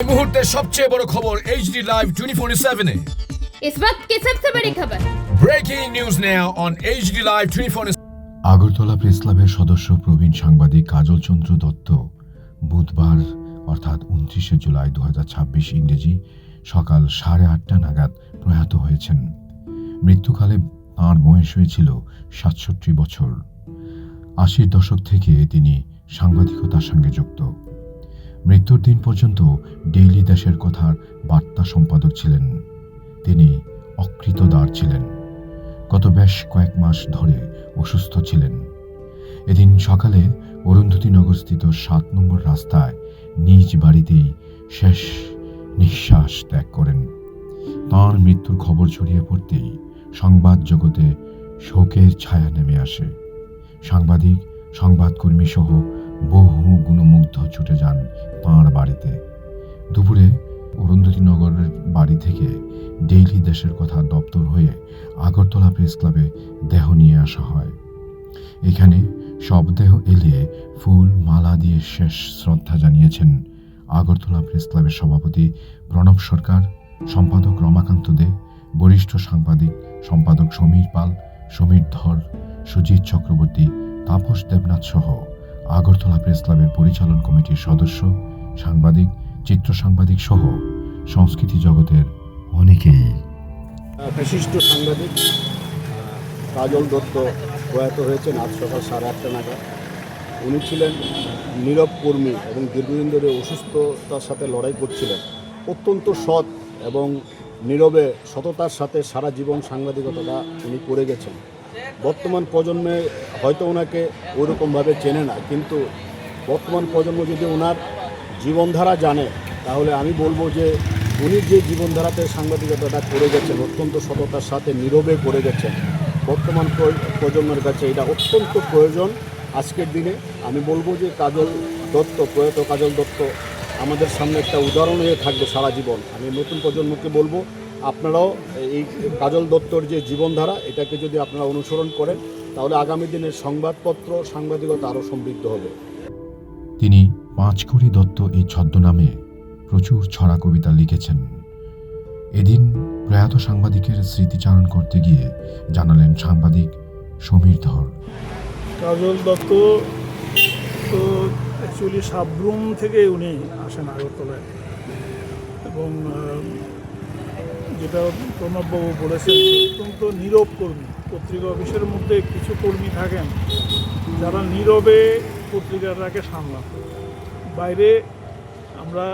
মুহূর্তের সবচেয়ে বড় খবর এইচডি লাইভ 24/7 इस वक्त की सबसे बड़ी खबर। Breaking news now on HD live 24/7। Agartala press ক্লাবের সদস্য প্রবীণ সাংবাদিক কাজল চন্দ্র দত্ত বুধবার অর্থাৎ 29শে জুলাই 2026 ইংরেজি সকাল 8:30 নাগাদ প্রয়াত হয়েছেন। মৃত্যুকালে তাঁর বয়স হয়েছিল 67 বছর। 80 দশক থেকে তিনি সাংবাদিকতার সঙ্গে যুক্ত। মৃত্যুর দিন পর্যন্ত ডেইলি দেশের কথার বার্তা সম্পাদক ছিলেন। তিনি অকৃতদার ছিলেন। গত বেশ কয়েক মাস ধরে অসুস্থ ছিলেন। এদিন সকালে অরুন্ধতিনগরস্থিত 7 নম্বর রাস্তায় নিজ বাড়িতেই শেষ নিঃশ্বাস ত্যাগ করেন। তাঁর মৃত্যুর খবর ছড়িয়ে পড়তেই সংবাদ জগতে শোকের ছায়া নেমে আসে। সাংবাদিক, সংবাদকর্মী সহ বহু গুণমুগ্ধ ছুটে যান তাঁর বাড়িতে। দুপুরে অরুন্ধতিনগরের বাড়ি থেকে ডেইলি দেশের কথা দপ্তর হয়ে আগরতলা প্রেস ক্লাবে দেহ নিয়ে আসা হয়। এখানে শবদেহ এলে ফুল মালা দিয়ে শেষ শ্রদ্ধা জানিয়েছেন আগরতলা প্রেস ক্লাবের সভাপতি প্রণব সরকার, সম্পাদক রমাকান্ত দে, বরিষ্ঠ সাংবাদিক সম্পাদক সমীর পাল, সমীর ধর, সুজিত চক্রবর্তী, তাপস দেবনাথ সহ আগরতলা প্রেস ক্লাবের পরিচালন কমিটির সদস্য, সাংবাদিক, চিত্র সাংবাদিক সহ সংস্কৃতি জগতের অনেকেই। বিশিষ্ট সাংবাদিক কাজল দত্ত প্রয়াত হয়েছেন আজ সকাল 8:30 নাগাদ। উনি ছিলেন নীরব কর্মী এবং দীর্ঘদিন ধরে অসুস্থতার সাথে লড়াই করছিলেন। অত্যন্ত সৎ এবং নীরবে সততার সাথে সারা জীবন সাংবাদিকতাটা উনি করে গেছেন। বর্তমান প্রজন্মে হয়তো ওনাকে ওইরকমভাবে চেনে না, কিন্তু বর্তমান প্রজন্ম যদি ওনার জীবনধারা জানে তাহলে আমি বলবো যে উনি যে জীবনধারাতে সাংবাদিকতাটা করে গেছেন, অত্যন্ত সততার সাথে নীরবে করে গেছেন, বর্তমান প্রজন্মের কাছে এটা অত্যন্ত প্রয়োজন। আজকের দিনে আমি বলবো যে কাজল দত্ত, প্রয়াত কাজল দত্ত আমাদের সামনে একটা উদাহরণ হয়ে থাকবে সারা জীবন। আমি নতুন প্রজন্মকে বলবো আপনারাও এই কাজল দত্তর যে জীবনধারা এটাকে যদি আপনারা অনুসরণ করেন তাহলে আগামী দিনের সংবাদপত্র সাংবাদিকতা আরও সমৃদ্ধ হবে। তিনি পাঁচকড়ি দত্ত এই ছদ্মনামে প্রচুর ছড়া কবিতা লিখেছেন। এদিন প্রয়াত সাংবাদিকের স্মৃতিচারণ করতে গিয়ে জানালেন সাংবাদিক সমীর ধর। কাজল দত্ত তো অ্যাকচুয়ালি সাবরুম থেকে উনি আসেন আগরতলায়, এবং যেটা প্রণববাবু বলেছেন অত্যন্ত নীরব কর্মী। পত্রিকা অফিসের মধ্যে কিছু কর্মী থাকেন যারা নীরবে পত্রিকাটাকে সামলান। বাইরে আমরা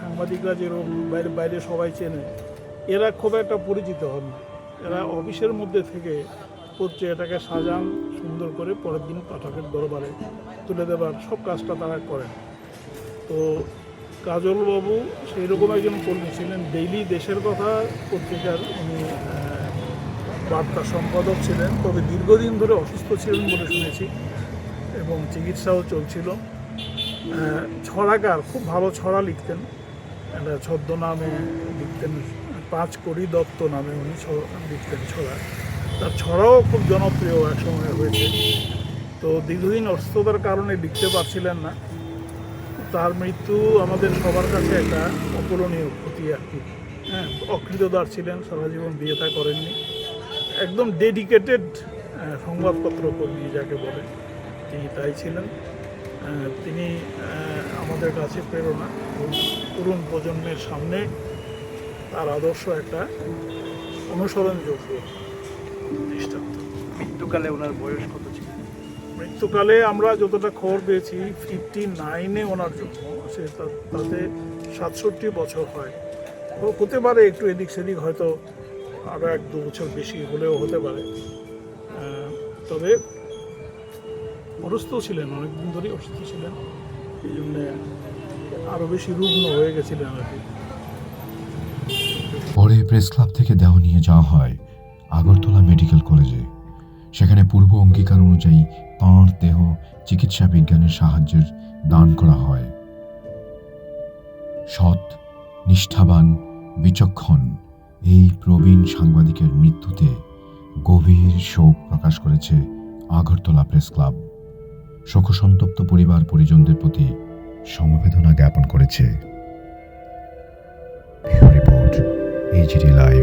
সাংবাদিকরা যেরকম বাইরে বাইরে সবাই চেনে, এরা খুব একটা পরিচিত হন না। এরা অফিসের মধ্যে থেকে পত্রিকাটাকে সাজান সুন্দর করে, পরের দিন পাঠকের দরবারে তুলে দেবার সব কাজটা তারা করেন। তো কাজলবাবু সেই রকম একজন কর্মী ছিলেন। ডেইলি দেশের কথা পত্রিকার উনি বার্তা সম্পাদক ছিলেন, তবে দীর্ঘদিন ধরে অসুস্থ ছিলেন বলে শুনেছি এবং চিকিৎসাও চলছিল। ছড়াকার, খুব ভালো ছড়া লিখতেন। একটা ছদ্মনামে লিখতেন, পাঁচকড়ি দত্ত নামে উনি লিখতেন ছড়া। তার ছড়াও খুব জনপ্রিয় এক সময় হয়েছে। তো দীর্ঘদিন অসুস্থতার কারণে লিখতে পারছিলেন না। তার মৃত্যু আমাদের সবার কাছে একটা অপূরণীয় ক্ষতি আর কি। অকৃতদার ছিলেন, সারা জীবন বিয়ে থা করেননি, একদম ডেডিকেটেড সংবাদপত্র কর্মী যাকে বলে তিনি তাই ছিলেন। তিনি আমাদের কাছে প্রেরণা, তরুণ প্রজন্মের সামনে তার আদর্শ একটা অনুসরণযোগ্য দৃষ্টান্ত। মৃত্যুকালে ওনার বয়স কত ছিল? মৃত্যুকালে আমরা যতটা খবর পেয়েছি 59-এ ওনার জন্ম। সে তাতে 67 বছর হয়। হতে পারে একটু এদিক সেদিক, হয়তো আরও 1-2 বছর বেশি হলেও হতে পারে। তবে অসুস্থ ছিলেন, অনেকদিন ধরেই অসুস্থ ছিলেন, এই জন্যে আরও বেশি রুগ্ন হয়ে গেছিলেন আর কি। পরে প্রেস ক্লাব থেকে দেহ নিয়ে যাওয়া হয় আগরতলা মেডিকেল কলেজে। সেখানে পূর্ব অঙ্গীকার অনুযায়ী তাঁর দেহ চিকিৎসা বিজ্ঞানের সাহায্যের দান করা হয়। সৎ, নিষ্ঠাবান, বিচক্ষণ এই প্রবীণ সাংবাদিকের মৃত্যুতে গভীর শোক প্রকাশ করেছে আগরতলা প্রেস ক্লাব। শোকসন্তপ্ত পরিবার পরিজনদের প্রতি সমবেদনা জ্ঞাপন করেছে। HD live.